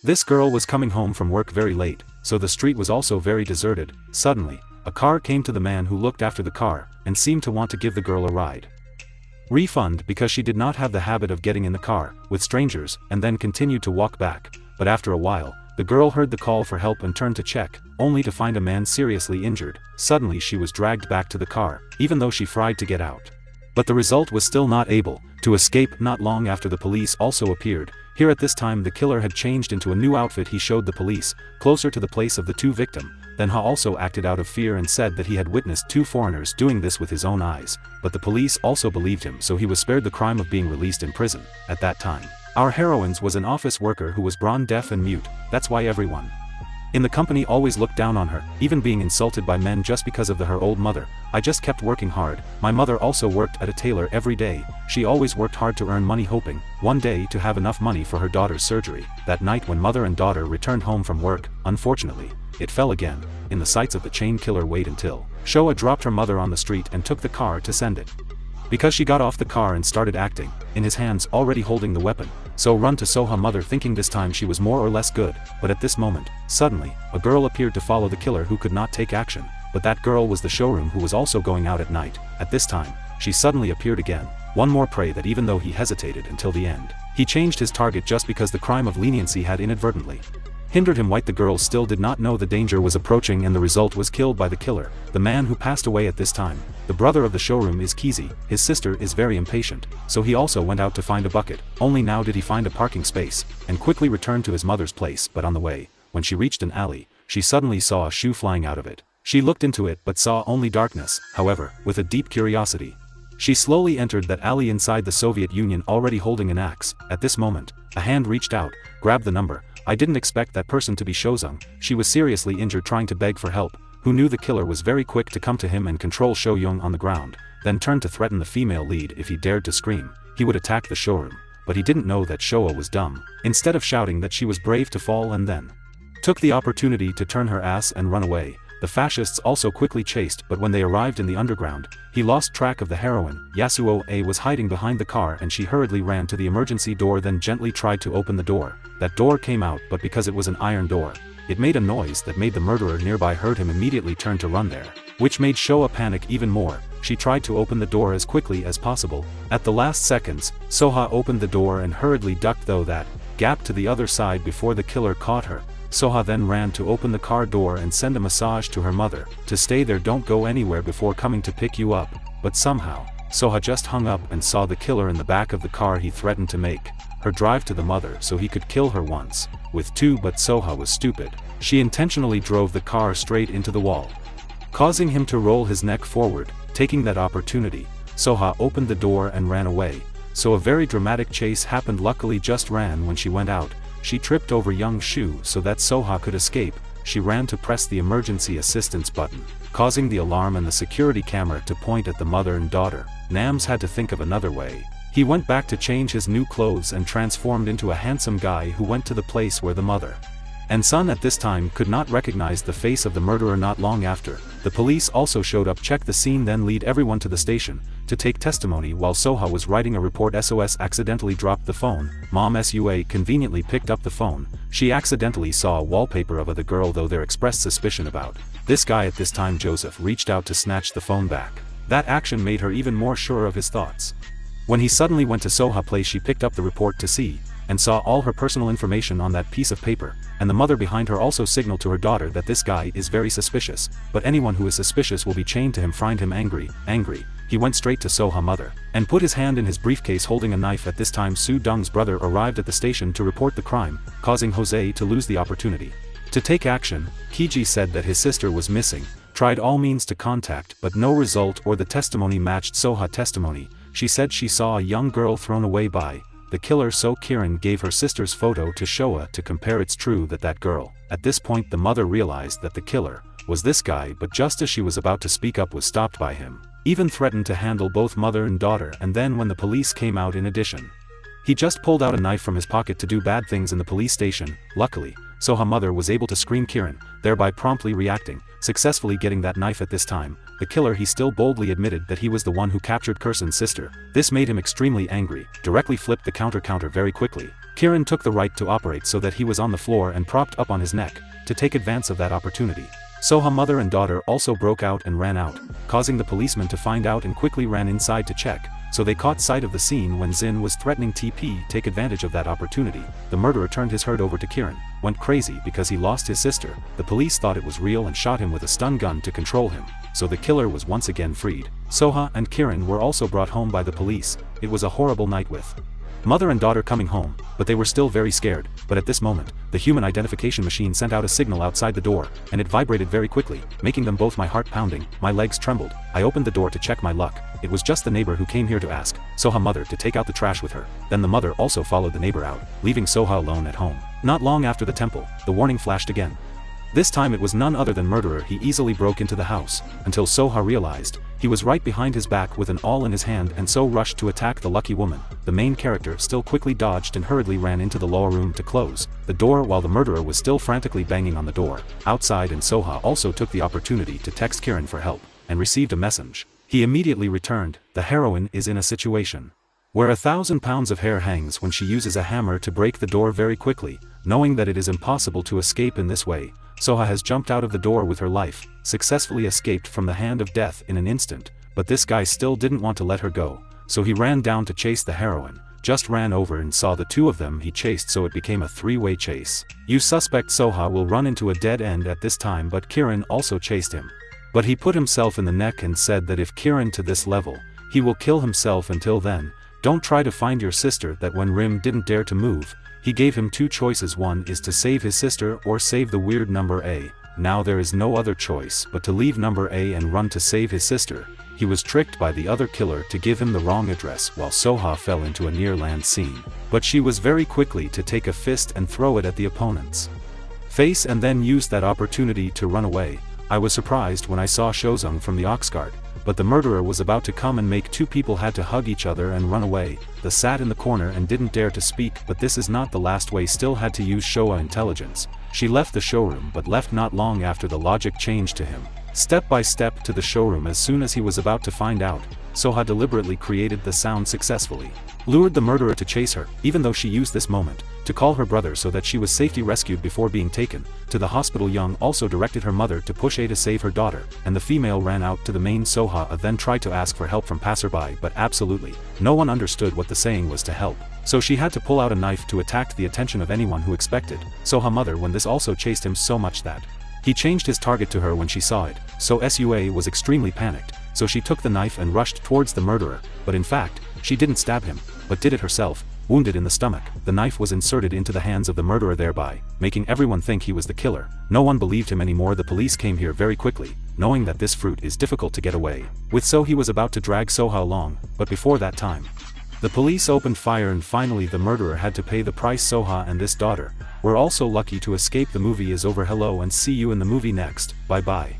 This girl was coming home from work very late, so the street was also very deserted. Suddenly, a car came to the man who looked after the car, and seemed to want to give the girl a ride. Refund because she did not have the habit of getting in the car with strangers and then continued to walk back, but after a while, the girl heard the call for help and turned to check, only to find a man seriously injured. Suddenly she was dragged back to the car, even though she tried to get out. But the result was still not able to escape. Not long after, the police also appeared. Here at this time the killer had changed into a new outfit. He showed the police, closer to the place of the two victims. Then Ha also acted out of fear and said that he had witnessed two foreigners doing this with his own eyes, but the police also believed him, so he was spared the crime of being released in prison. At that time, our heroine was an office worker who was born deaf and mute. That's why everyone in the company always looked down on her, even being insulted by men just because of her old mother. I just kept working hard. My mother also worked at a tailor every day. She always worked hard to earn money, hoping one day to have enough money for her daughter's surgery. That night when mother and daughter returned home from work, unfortunately, it fell again. In the sights of the chain killer, wait until Showa dropped her mother on the street and took the car to send it. Because she got off the car and started acting, in his hands already holding the weapon, so run to Soha mother, thinking this time she was more or less good. But at this moment, suddenly, a girl appeared to follow the killer who could not take action, but that girl was the showroom who was also going out at night. At this time, she suddenly appeared again, one more prey that even though he hesitated until the end, he changed his target just because the crime of leniency had inadvertently hindered him. The girl still did not know the danger was approaching, and the result was killed by the killer, the man who passed away at this time. The brother of the showroom is Kizi. His sister is very impatient, so he also went out to find a bucket. Only now did he find a parking space, and quickly returned to his mother's place. But on the way, when she reached an alley, she suddenly saw a shoe flying out of it. She looked into it but saw only darkness. However, with a deep curiosity, she slowly entered that alley inside the Soviet Union, already holding an axe. At this moment, a hand reached out, grabbed the number. I didn't expect that person to be Shozung. She was seriously injured, trying to beg for help. Who knew the killer was very quick to come to him and control Shoyoung on the ground, then turned to threaten the female lead. If he dared to scream, he would attack the showroom. But he didn't know that Showa was dumb. Instead of shouting that she was brave to fall and then took the opportunity to turn her ass and run away. The fascists also quickly chased, but when they arrived in the underground, he lost track of the heroine. Yasuo A was hiding behind the car and she hurriedly ran to the emergency door, then gently tried to open the door. That door came out, but because it was an iron door, it made a noise that made the murderer nearby heard him immediately turn to run there, which made Showa panic even more. She tried to open the door as quickly as possible. At the last seconds, Soha opened the door and hurriedly ducked through that gap to the other side before the killer caught her. Soha then ran to open the car door and send a message to her mother to stay there, don't go anywhere before coming to pick you up. But somehow, Soha just hung up and saw the killer in the back of the car. He threatened to make her drive to the mother so he could kill her once with two, but Soha was stupid. She intentionally drove the car straight into the wall, causing him to roll his neck forward. Taking that opportunity, Soha opened the door and ran away. So a very dramatic chase happened. Luckily just ran when she went out. She tripped over young Shu so that Soha could escape. She ran to press the emergency assistance button, causing the alarm and the security camera to point at the mother and daughter. Nams had to think of another way. He went back to change his new clothes and transformed into a handsome guy who went to the place where the mother and son at this time could not recognize the face of the murderer. Not long after, the police also showed up, checked the scene, then lead everyone to the station to take testimony. While Soha was writing a report, SOS accidentally dropped the phone. Mom Sua conveniently picked up the phone. She accidentally saw a wallpaper of the girl, though there expressed suspicion about this guy. At this time Joseph reached out to snatch the phone back. That action made her even more sure of his thoughts. When he suddenly went to Soha place, she picked up the report to see and saw all her personal information on that piece of paper, and the mother behind her also signaled to her daughter that this guy is very suspicious, but anyone who is suspicious will be chained to him. Find him angry. He went straight to Soha mother and put his hand in his briefcase holding a knife. At this time Su Dong's brother arrived at the station to report the crime, causing Jose to lose the opportunity to take action. Kiji said that his sister was missing, tried all means to contact, but no result, or the testimony matched Soha testimony. She said she saw a young girl thrown away by the killer, so Kiran gave her sister's photo to Showa to compare. It's true that girl. At this point the mother realized that the killer was this guy, but just as she was about to speak up was stopped by him. Even threatened to handle both mother and daughter, and then when the police came out, in addition, he just pulled out a knife from his pocket to do bad things in the police station. Luckily, Soha mother was able to scream Kiran, thereby promptly reacting, successfully getting that knife. At this time, the killer, he still boldly admitted that he was the one who captured Kirsan's sister. This made him extremely angry, directly flipped the counter very quickly. Kiran took the right to operate so that he was on the floor and propped up on his neck, to take advantage of that opportunity. Soha mother and daughter also broke out and ran out, causing the policeman to find out and quickly ran inside to check, so they caught sight of the scene when Zin was threatening TP take advantage of that opportunity. The murderer turned his hurt over to Kiran, went crazy because he lost his sister. The police thought it was real and shot him with a stun gun to control him, so the killer was once again freed. Soha and Kiran were also brought home by the police. It was a horrible night with mother and daughter coming home, but they were still very scared. But at this moment, the human identification machine sent out a signal outside the door, and it vibrated very quickly, making them both my heart pounding, my legs trembled. I opened the door to check my luck. It was just the neighbor who came here to ask Soha mother to take out the trash with her. Then the mother also followed the neighbor out, leaving Soha alone at home. Not long after the temple, the warning flashed again. This time it was none other than murderer. He easily broke into the house, until Soha realized he was right behind his back with an awl in his hand and so rushed to attack the lucky woman. The main character still quickly dodged and hurriedly ran into the lower room to close the door while the murderer was still frantically banging on the door outside, and Soha also took the opportunity to text Kiran for help, and received a message. He immediately returned. The heroine is in a situation where 1,000 pounds of hair hangs when she uses a hammer to break the door very quickly, knowing that it is impossible to escape in this way. Soha has jumped out of the door with her life, successfully escaped from the hand of death in an instant, but this guy still didn't want to let her go, so he ran down to chase the heroine, just ran over and saw the two of them he chased, so it became a three-way chase. You suspect Soha will run into a dead end at this time, but Kiran also chased him. But he put himself in the neck and said that if Kiran to this level, he will kill himself. Until then, don't try to find your sister. That when Rim didn't dare to move, he gave him two choices. One is to save his sister or save the weird number A. Now there is no other choice but to leave number A and run to save his sister. He was tricked by the other killer to give him the wrong address while Soha fell into a near-land scene. But she was very quickly to take a fist and throw it at the opponent's face and then used that opportunity to run away. I was surprised when I saw Shozung from the Oxguard, but the murderer was about to come and make two people had to hug each other and run away. They sat in the corner and didn't dare to speak, but this is not the last way. Still had to use Showa intelligence. She left the showroom but left not long after. The logic changed to him. Step by step to the showroom. As soon as he was about to find out, Soha deliberately created the sound successfully, lured the murderer to chase her, even though she used this moment to call her brother so that she was safely rescued before being taken to the hospital. Young also directed her mother to push A to save her daughter, and the female ran out to the main. Soha then tried to ask for help from passerby, but absolutely no one understood what the saying was to help, so she had to pull out a knife to attract the attention of anyone who expected Soha mother. When this also chased him so much that he changed his target to her when she saw it, so Sua was extremely panicked, so she took the knife and rushed towards the murderer, but in fact, she didn't stab him, but did it herself, wounded in the stomach. The knife was inserted into the hands of the murderer, thereby making everyone think he was the killer. No one believed him anymore. The police came here very quickly, knowing that this fruit is difficult to get away with, so he was about to drag Soha along, but before that time, the police opened fire and finally the murderer had to pay the price. Soha and this daughter were also lucky to escape. The movie is over. Hello and see you in the movie next. Bye bye.